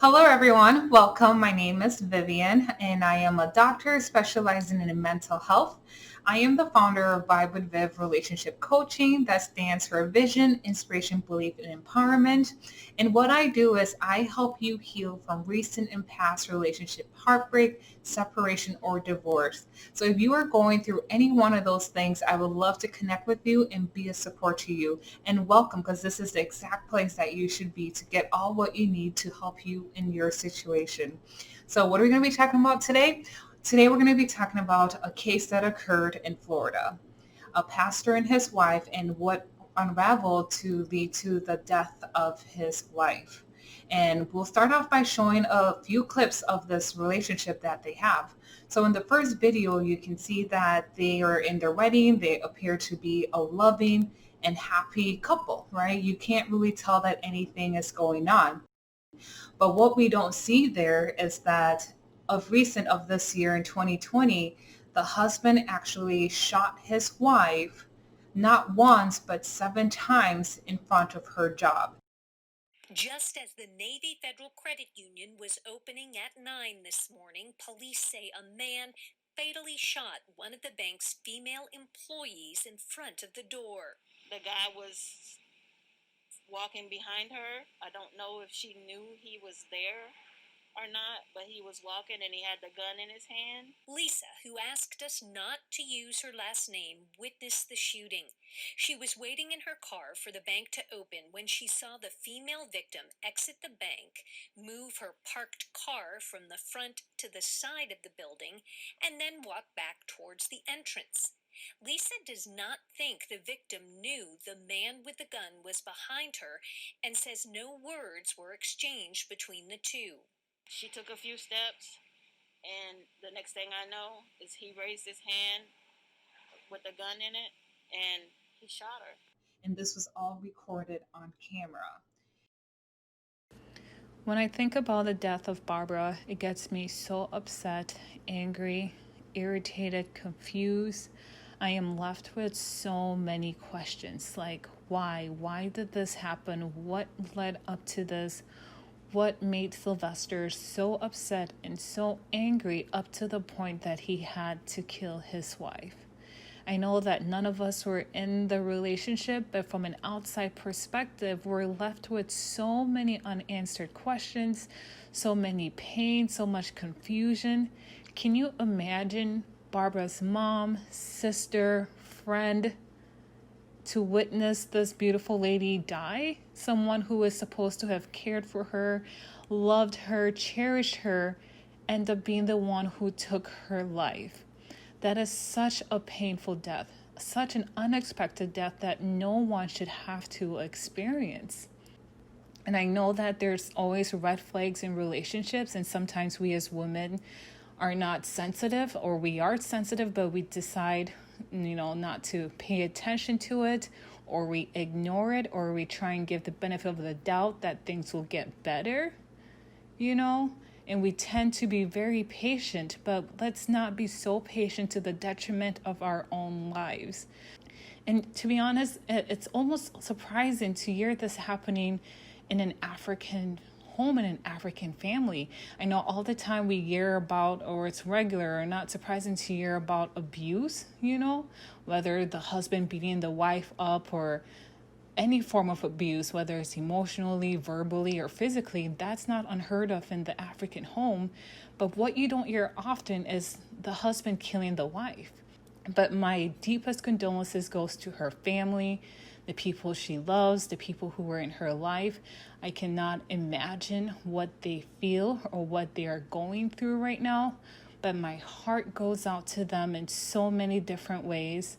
Hello, everyone. Welcome. My name is Vivian, and I am a doctor specializing in mental health. I am the founder of Vibe with Viv Relationship Coaching that stands for Vision, Inspiration, Belief, and Empowerment. And what I do is I help you heal from recent and past relationship heartbreak, separation, or divorce. So if you are going through any one of those things, I would love to connect with you and be a support to you. And welcome, because this is the exact place that you should be to get all what you need to help you in your situation. So what are we going to be talking about today? Today we're going to be talking about a case that occurred in Florida. A pastor and his wife, and what unraveled to lead to the death of his wife. And we'll start off by showing a few clips of this relationship that they have. So in the first video, you can see that they are in their wedding. They appear to be a loving and happy couple, right? You can't really tell that anything is going on. But what we don't see there is that of recent of this year in 2020, the husband actually shot his wife not once, but 7 times in front of her job. Just as the Navy Federal Credit Union was opening at 9 this morning, police say a man fatally shot one of the bank's female employees in front of the door. The guy was walking behind her. I don't know if she knew he was there or not, but he was walking and he had the gun in his hand. Lisa, who asked us not to use her last name, witnessed the shooting. She was waiting in her car for the bank to open when she saw the female victim exit the bank, move her parked car from the front to the side of the building, and then walk back towards the entrance. Lisa does not think the victim knew the man with the gun was behind her and says no words were exchanged between the two. She took a few steps, and the next thing I know is he raised his hand with the gun in it and he shot her. And this was all recorded on camera. When I think about the death of Barbara, it gets me so upset, angry, irritated, confused. I am left with so many questions like why? Why did this happen? What led up to this? What made Sylvester so upset and so angry up to the point that he had to kill his wife? I know that none of us were in the relationship, but from an outside perspective, we're left with so many unanswered questions, so many pain, so much confusion. Can you imagine Barbara's mom, sister, friend to witness this beautiful lady die? Someone who is supposed to have cared for her, loved her, cherished her, end up being the one who took her life. That is such a painful death, such an unexpected death that no one should have to experience. And I know that there's always red flags in relationships, and sometimes we as women are not sensitive, or we are sensitive, but we decide, not to pay attention to it, or we ignore it, or we try and give the benefit of the doubt that things will get better, and we tend to be very patient, but let's not be so patient to the detriment of our own lives. And to be honest, it's almost surprising to hear this happening in an African home, in an African family. I know all the time we hear about, or it's regular or not surprising to hear about abuse, whether the husband beating the wife up or any form of abuse, whether it's emotionally, verbally, or physically. That's not unheard of in the African home. But what you don't hear often is the husband killing the wife. But my deepest condolences goes to her family, the people she loves, the people who were in her life. I cannot imagine what they feel or what they are going through right now, but my heart goes out to them in so many different ways.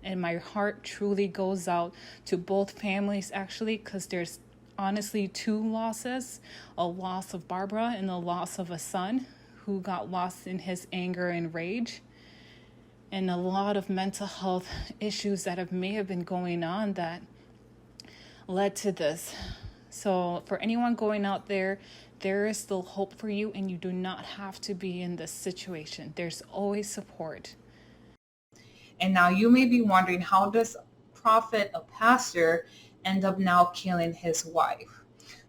And my heart truly goes out to both families, actually, because there's honestly two losses, a loss of Barbara and the loss of a son who got lost in his anger and rage, and a lot of mental health issues that may have been going on that led to this. So for anyone going out there, there is still hope for you, and you do not have to be in this situation. There's always support. And now you may be wondering, how does prophet, a pastor, end up now killing his wife?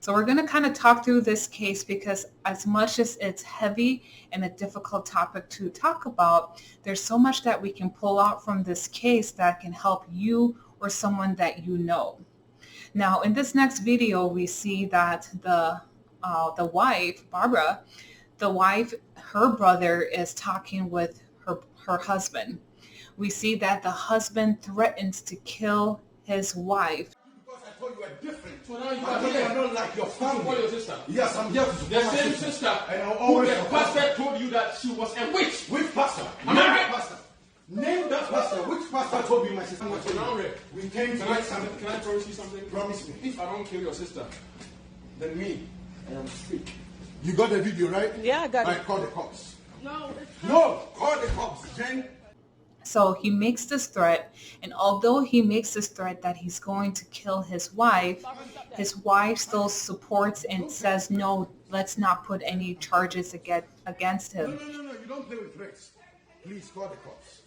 So we're going to kind of talk through this case because as much as it's heavy and a difficult topic to talk about, there's so much that we can pull out from this case that can help you or someone that you know. Now, in this next video, we see that the wife, Barbara, her brother is talking with her husband. We see that the husband threatens to kill his wife. Because I thought you were different. So now you I don't like your family. Your sister. Yes, I'm here to the same sister. And I'll always the pastor told you that she was a witch. Which pastor? Am I right? Pastor. Name that pastor. Which pastor told me my sister was a witch? We came to make something. Can I promise you something? Promise me. If I don't kill your sister, then me, I am free. You got the video, right? Yeah, I got it. Right, call the cops. No, Call the cops, Jen. So he makes this threat, and although he makes this threat that he's going to kill his wife still supports and says, no, let's not put any charges against him. No, you don't play with threats. Please call the cops.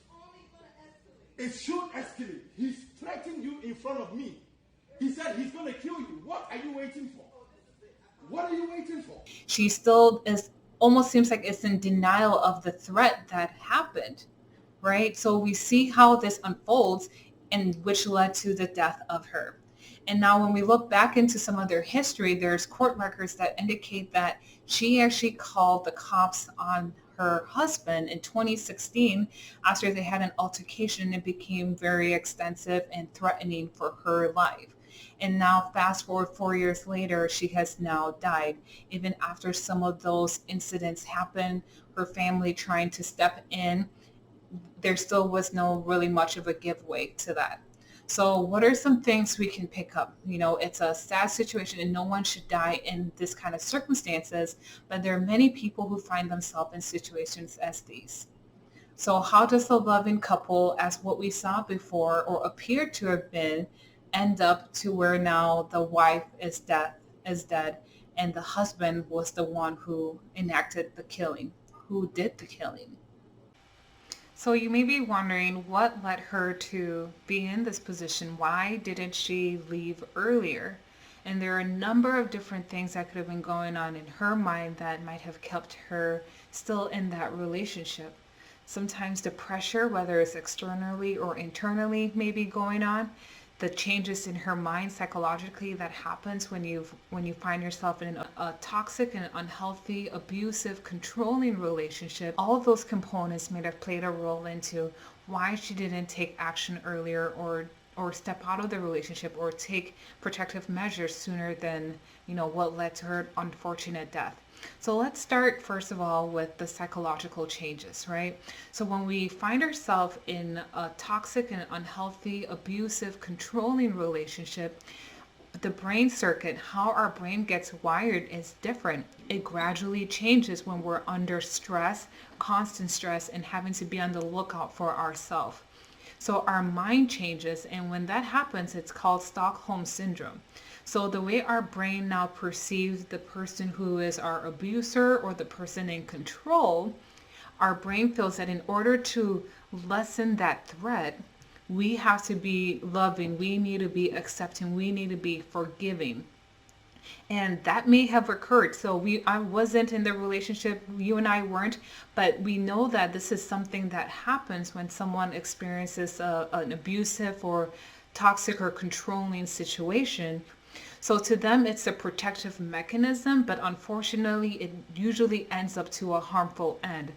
It should escalate. He's threatening you in front of me. He said he's going to kill you. What are you waiting for? What are you waiting for? She still almost seems like it's in denial of the threat that happened, right? So we see how this unfolds and which led to the death of her. And now when we look back into some of their history, there's court records that indicate that she actually called the cops on her husband in 2016 after they had an altercation. It became very extensive and threatening for her life. And now fast forward 4 years later, she has now died. Even after some of those incidents happened, her family trying to step in, there still was no really much of a giveaway to that. So what are some things we can pick up? You know, it's a sad situation and no one should die in this kind of circumstances, but there are many people who find themselves in situations as these. So how does a loving couple, as what we saw before or appeared to have been, end up to where now the wife is dead and the husband was the one who enacted the killing, who did the killing? So you may be wondering what led her to be in this position. Why didn't she leave earlier? And there are a number of different things that could have been going on in her mind that might have kept her still in that relationship. Sometimes the pressure, whether it's externally or internally, may be going on. The changes in her mind psychologically that happens when you find yourself in a toxic and unhealthy, abusive, controlling relationship. All of those components may have played a role into why she didn't take action earlier or step out of the relationship or take protective measures sooner than, what led to her unfortunate death. So let's start first of all with the psychological changes, right? So when we find ourselves in a toxic and unhealthy, abusive, controlling relationship, the brain circuit, how our brain gets wired is different. It gradually changes when we're under stress, constant stress, and having to be on the lookout for ourselves. So our mind changes, and when that happens, it's called Stockholm Syndrome. So the way our brain now perceives the person who is our abuser or the person in control, our brain feels that in order to lessen that threat, we have to be loving, we need to be accepting, we need to be forgiving. And that may have occurred. So I wasn't in the relationship, you and I weren't, but we know that this is something that happens when someone experiences an abusive or toxic or controlling situation. So to them, it's a protective mechanism, but unfortunately, it usually ends up to a harmful end.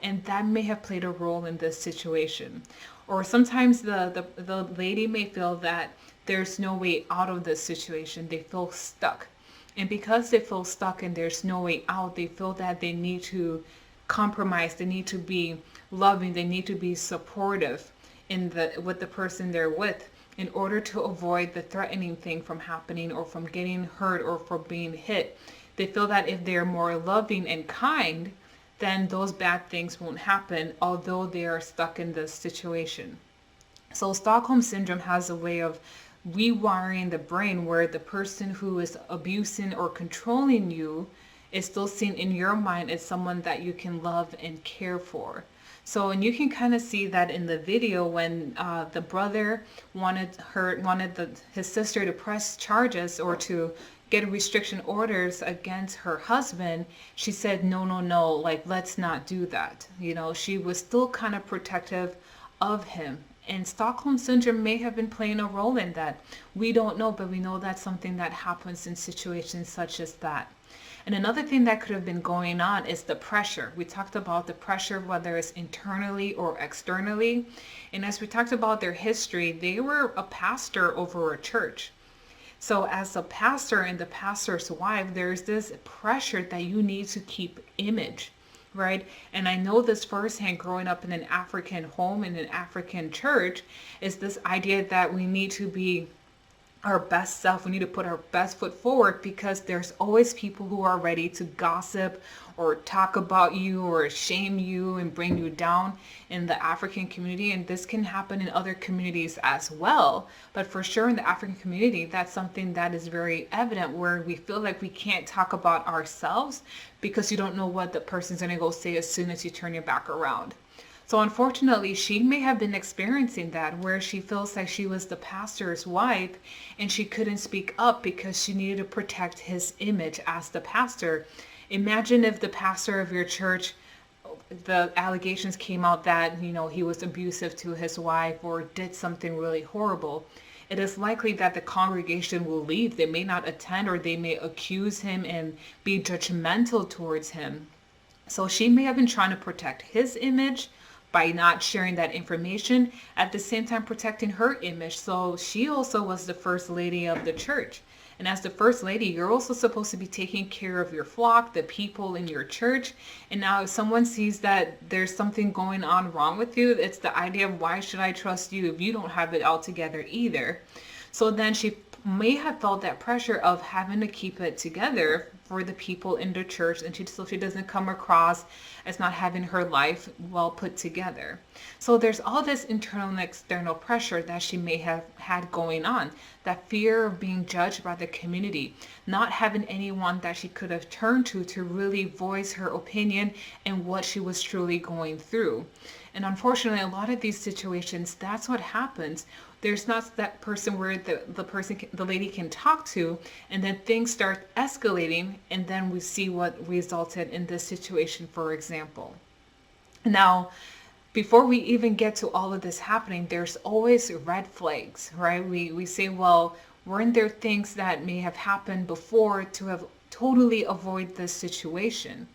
And that may have played a role in this situation. Or sometimes the lady may feel that there's no way out of this situation. They feel stuck. And because they feel stuck and there's no way out, they feel that they need to compromise, they need to be loving, they need to be supportive with the person they're with, in order to avoid the threatening thing from happening or from getting hurt or from being hit. They feel that if they're more loving and kind, then those bad things won't happen, although they are stuck in this situation. So Stockholm Syndrome has a way of rewiring the brain where the person who is abusing or controlling you is still seen in your mind as someone that you can love and care for. So, and you can kind of see that in the video when the brother wanted his sister to press charges or to get restriction orders against her husband, she said, no, like, let's not do that. She was still kind of protective of him. And Stockholm Syndrome may have been playing a role in that. We don't know, but we know that's something that happens in situations such as that. And another thing that could have been going on is the pressure. We talked about the pressure, whether it's internally or externally. And as we talked about their history, they were a pastor over a church. So as a pastor and the pastor's wife, there's this pressure that you need to keep image, right? And I know this firsthand growing up in an African home, in an African church, is this idea that we need to be our best self. We need to put our best foot forward, because there's always people who are ready to gossip or talk about you or shame you and bring you down in the African community. And this can happen in other communities as well. But for sure in the African community, that's something that is very evident, where we feel like we can't talk about ourselves because you don't know what the person's going to go say as soon as you turn your back around. So unfortunately, she may have been experiencing that, where she feels like she was the pastor's wife and she couldn't speak up because she needed to protect his image as the pastor. Imagine if the pastor of your church, the allegations came out that, he was abusive to his wife or did something really horrible. It is likely that the congregation will leave. They may not attend, or they may accuse him and be judgmental towards him. So she may have been trying to protect his image by not sharing that information, at the same time protecting her image. So she also was the first lady of the church. And as the first lady, you're also supposed to be taking care of your flock, the people in your church. And now if someone sees that there's something going on wrong with you, it's the idea of, why should I trust you if you don't have it all together either? So then she may have felt that pressure of having to keep it together for the people in the church, and so she doesn't come across as not having her life well put together. So there's all this internal and external pressure that she may have had going on. That fear of being judged by the community, not having anyone that she could have turned to really voice her opinion and what she was truly going through. And unfortunately, a lot of these situations, that's what happens. There's not that person where the lady can talk to, and then things start escalating, and then we see what resulted in this situation, for example. Now, before we even get to all of this happening, there's always red flags, right? We say, well, weren't there things that may have happened before to have totally avoid this situation?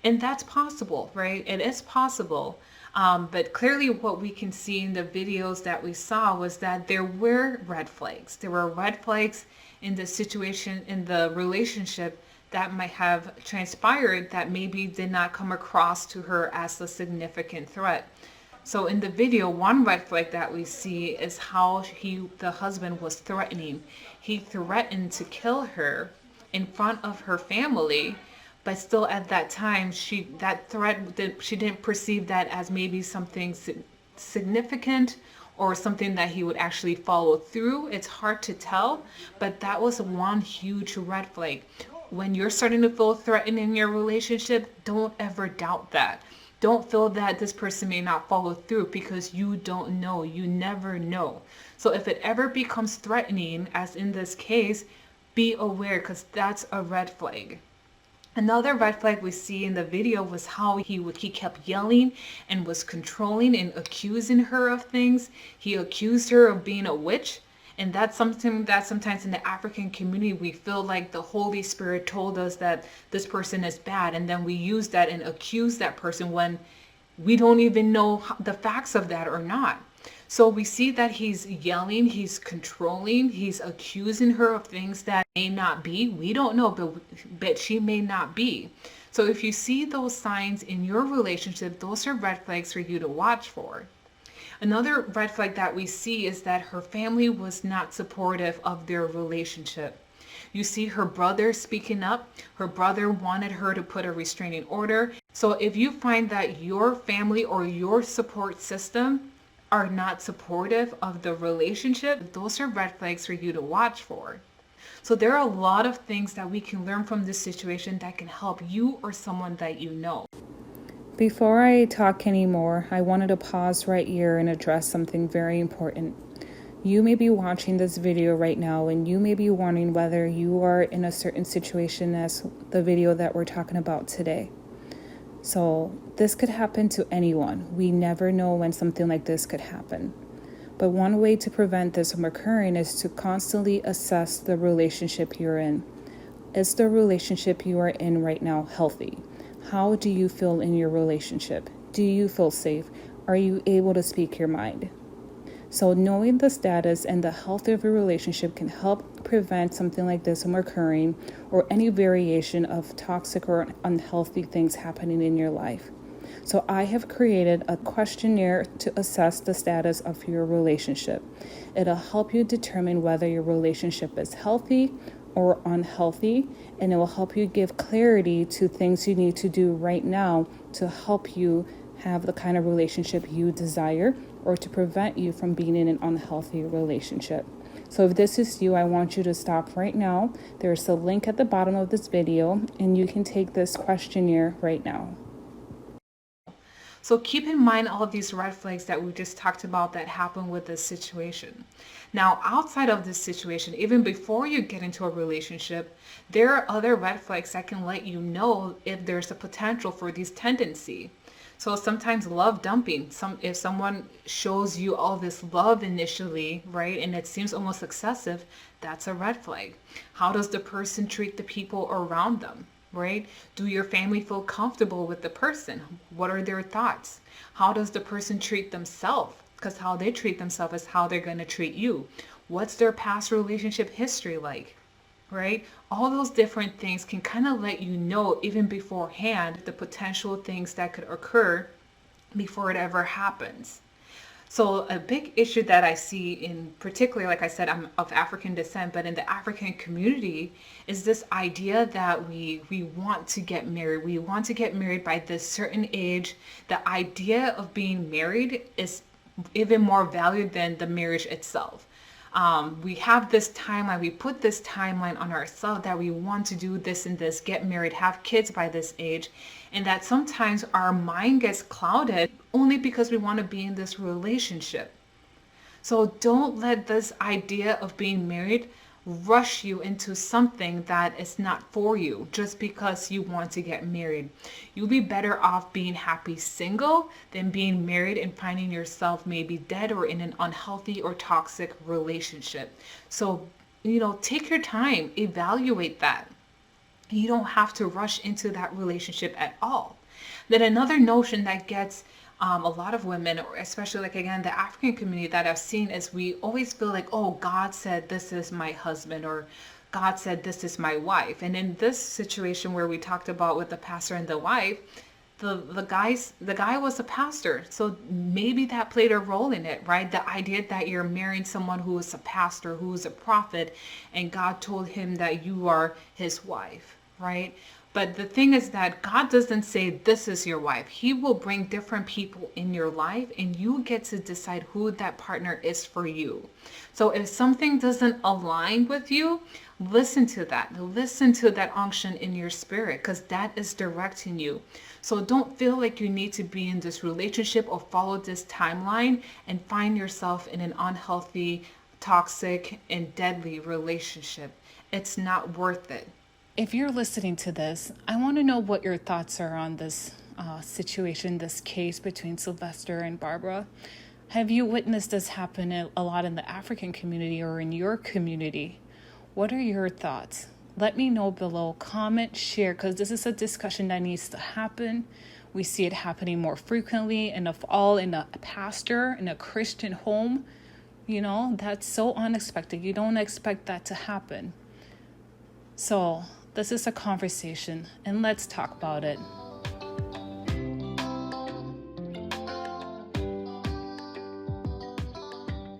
And that's possible, right? It is possible. But clearly what we can see in the videos that we saw was that there were red flags. There were red flags in the situation, in the relationship, that might have transpired that maybe did not come across to her as a significant threat. So in the video, one red flag that we see is how the husband was threatening. He threatened to kill her in front of her family. But still at that time, she didn't perceive that as maybe something significant or something that he would actually follow through. It's hard to tell, but that was one huge red flag. When you're starting to feel threatened in your relationship, don't ever doubt that. Don't feel that this person may not follow through, because you don't know. You never know. So if it ever becomes threatening, as in this case, be aware, because that's a red flag. Another red flag we see in the video was how he kept yelling and was controlling and accusing her of things. He accused her of being a witch. And that's something that sometimes in the African community, we feel like the Holy Spirit told us that this person is bad. And then we use that and accuse that person when we don't even know the facts of that or not. So we see that he's yelling, he's controlling, he's accusing her of things that may not be. We don't know, but she may not be. So if you see those signs in your relationship, those are red flags for you to watch for. Another red flag that we see is that her family was not supportive of their relationship. You see her brother speaking up. Her brother wanted her to put a restraining order. So if you find that your family or your support system are not supportive of the relationship, those are red flags for you to watch for. So there are a lot of things that we can learn from this situation that can help you or someone that you know. Before I talk anymore, I wanted to pause right here and address something very important. You may be watching this video right now and you may be wondering whether you are in a certain situation as the video that we're talking about today. So this could happen to anyone. We never know when something like this could happen. But one way to prevent this from occurring is to constantly assess the relationship you're in. Is the relationship you are in right now healthy? How do you feel in your relationship? Do you feel safe? Are you able to speak your mind? So knowing the status and the health of your relationship can help prevent something like this from occurring or any variation of toxic or unhealthy things happening in your life. So I have created a questionnaire to assess the status of your relationship. It'll help you determine whether your relationship is healthy or unhealthy, and it will help you give clarity to things you need to do right now to help you have the kind of relationship you desire or to prevent you from being in an unhealthy relationship. So if this is you, I want you to stop right now. There's a link at the bottom of this video and you can take this questionnaire right now. So keep in mind all of these red flags that we just talked about that happen with this situation. Now, outside of this situation, even before you get into a relationship, there are other red flags that can let you know if there's a potential for these tendency. So sometimes love dumping, if someone shows you all this love initially, right, and it seems almost excessive, that's a red flag. How does the person treat the people around them? Right? Do your family feel comfortable with the person? What are their thoughts? How does the person treat themselves? Because how they treat themselves is how they're going to treat you. What's their past relationship history like? Right? All those different things can kind of let you know even beforehand the potential things that could occur before it ever happens. So a big issue that I see in particular, like I said, I'm of African descent, but in the African community is this idea that we want to get married. We want to get married by this certain age. The idea of being married is even more valued than the marriage itself. We have this timeline, we put this timeline on ourselves that we want to do this and this, get married, have kids by this age, and that sometimes our mind gets clouded only because we want to be in this relationship. So don't let this idea of being married rush you into something that is not for you just because you want to get married. You'll be better off being happy single than being married and finding yourself maybe dead or in an unhealthy or toxic relationship. So, take your time, evaluate that. You don't have to rush into that relationship at all. Then another notion that gets a lot of women, or especially like again the African community that I've seen, is we always feel like, oh, God said this is my husband, or God said this is my wife. And in this situation where we talked about with the pastor and the wife, the guy was a pastor, so maybe that played a role in it, right? The idea that you're marrying someone who is a pastor, who is a prophet, and God told him that you are his wife, right? But the thing is that God doesn't say this is your wife. He will bring different people in your life and you get to decide who that partner is for you. So if something doesn't align with you, listen to that. Listen to that unction in your spirit, because that is directing you. So don't feel like you need to be in this relationship or follow this timeline and find yourself in an unhealthy, toxic, and deadly relationship. It's not worth it. If you're listening to this, I want to know what your thoughts are on this situation, this case between Sylvester and Barbara. Have you witnessed this happen a lot in the African community or in your community? What are your thoughts? Let me know below. Comment, share, because this is a discussion that needs to happen. We see it happening more frequently, and if all in a pastor, in a Christian home, that's so unexpected. You don't expect that to happen. So this is a conversation, and let's talk about it.